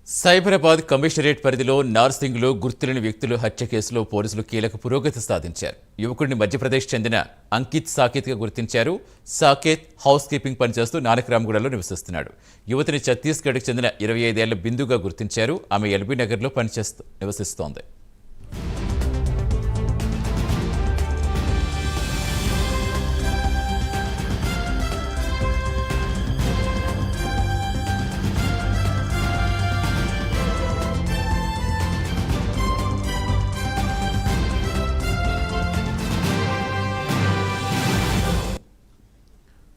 Cyberabad commissionerate పరిధిలో నార్సింగ్లో గుర్తులేని వ్యక్తులు హత్య కేసులో పోలీసులు కీలక పురోగతి సాధించారు. యువకుడిని మధ్యప్రదేశ్ చెందిన అంకిత్ సాకేత్గా గుర్తించారు. సాకేత్ హౌస్ కీపింగ్ పనిచేస్తూ నానక్రామ్గూడలో నివసిస్తున్నాడు. యువతిని ఛత్తీస్గఢ్కు చెందిన 25 ఏళ్ల బిందుగా గుర్తించారు. ఆమె ఎల్బీ నగర్లో నివసిస్తోంది.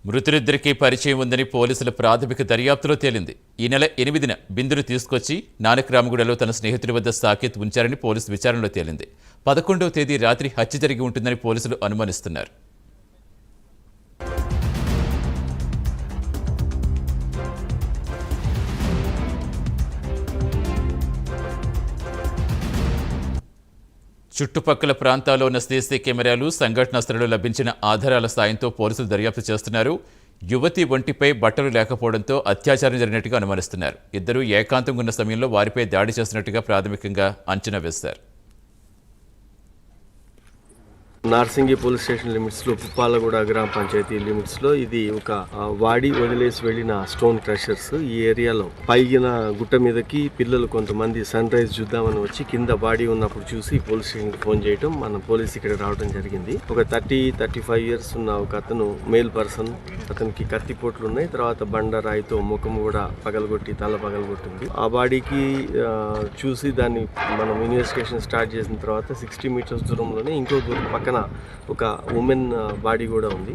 మృతులిద్దరికీ పరిచయం ఉందని పోలీసుల ప్రాథమిక దర్యాప్తులో తేలింది. ఈ నెల 8న బిందును తీసుకొచ్చి నానక్రామ్గూడలో తన స్నేహితుడి వద్ద సాకేత్ ఉంచారని పోలీసు విచారణలో తేలింది. 11వ తేదీ రాత్రి హత్య జరిగి ఉంటుందని పోలీసులు అనుమానిస్తున్నారు. చుట్టుపక్కల ప్రాంతాల్లో ఉన్న సీసీ కెమెరాలు, సంఘటనా స్థలంలో లభించిన ఆధారాల సాయంతో పోలీసులు దర్యాప్తు చేస్తున్నారు. యువతి ఒంటిపై బట్టలు లేకపోవడంతో అత్యాచారం జరిగినట్టుగా అనుమానిస్తున్నారు. ఇద్దరూ ఏకాంతంగా ఉన్న సమయంలో వారిపై దాడి చేస్తున్నట్టుగా ప్రాథమికంగా అంచనా వేశారు. నార్సింగి పోలీస్ స్టేషన్ లిమిట్స్లో పుప్పాలగూడ గ్రామ పంచాయతీ లిమిట్స్లో ఇది ఒక వాడి వదిలేసి వెళ్ళిన స్టోన్ క్రషర్స్. ఈ ఏరియాలో పైగిన గుట్ట మీదకి పిల్లలు కొంతమంది సన్ రైజ్ చూద్దామని వచ్చి కింద బాడీ ఉన్నప్పుడు చూసి పోలీస్ స్టేషన్కి ఫోన్ చేయడం, మన పోలీస్ ఇక్కడ రావడం జరిగింది. ఒక 30-35 ఇయర్స్ ఉన్న ఒక అతను మేల్ పర్సన్, అతనికి కత్తిపోట్లు ఉన్నాయి. తర్వాత బండరాయితో ముఖం కూడా పగలగొట్టి తల పగలగొట్టింది. ఆ బాడీకి చూసి దాన్ని మనం ఇన్వెస్టిగేషన్ స్టార్ట్ చేసిన తర్వాత 60 మీటర్స్ దూరంలోనే ఇంకో పక్కన ఒక ఉమెన్ బాడీ కూడా ఉంది.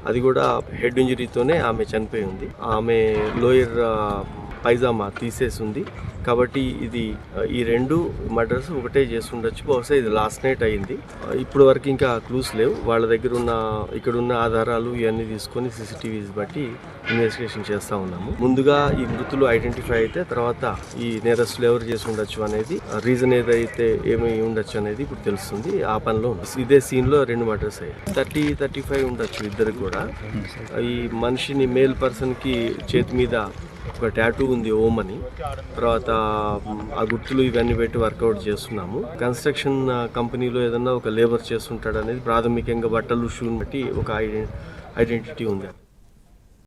అది కూడా హెడ్ ఇంజరీతోనే ఆమె చనిపోయి ఉంది. ఆమె లోయర్ పైజామా తీసేసి ఉంది. కాబట్టి ఇది ఈ రెండు మర్డర్స్ ఒకటే చేసి ఉండొచ్చు. బహుశా ఇది లాస్ట్ నైట్ అయింది. ఇప్పుడు వరకు ఇంకా క్లూస్ లేవు. వాళ్ళ దగ్గర ఉన్న ఇక్కడున్న ఆధారాలు ఇవన్నీ తీసుకొని CCTVs బట్టి ఇన్వెస్టిగేషన్ చేస్తూ ఉన్నాము. ముందుగా ఈ మృతులు ఐడెంటిఫై అయితే తర్వాత ఈ నేరస్తులు ఎవరు చేసి ఉండొచ్చు అనేది, రీజన్ ఏదైతే ఏమి ఉండొచ్చు అనేది ఇప్పుడు తెలుస్తుంది. ఆ పనిలో ఉంది. ఇదే సీన్లో 2 మర్డర్స్ అయ్యాయి. 30-35 ఉండొచ్చు ఇద్దరికి కూడా. ఈ మనిషిని మేల్ పర్సన్కి చేతి మీద ఒక టాటూ ఉంది, ఓం అని. తర్వాత ఆ గుర్తులు ఇవన్నీ పెట్టి వర్కౌట్ చేస్తున్నాము. కన్స్ట్రక్షన్ కంపెనీలో ఏదన్నా ఒక లేబర్ చేస్తుంటాడు అనేది ప్రాథమికంగా బట్టలు, షూని బట్టి ఒక ఐడెంటిటీ ఉంది.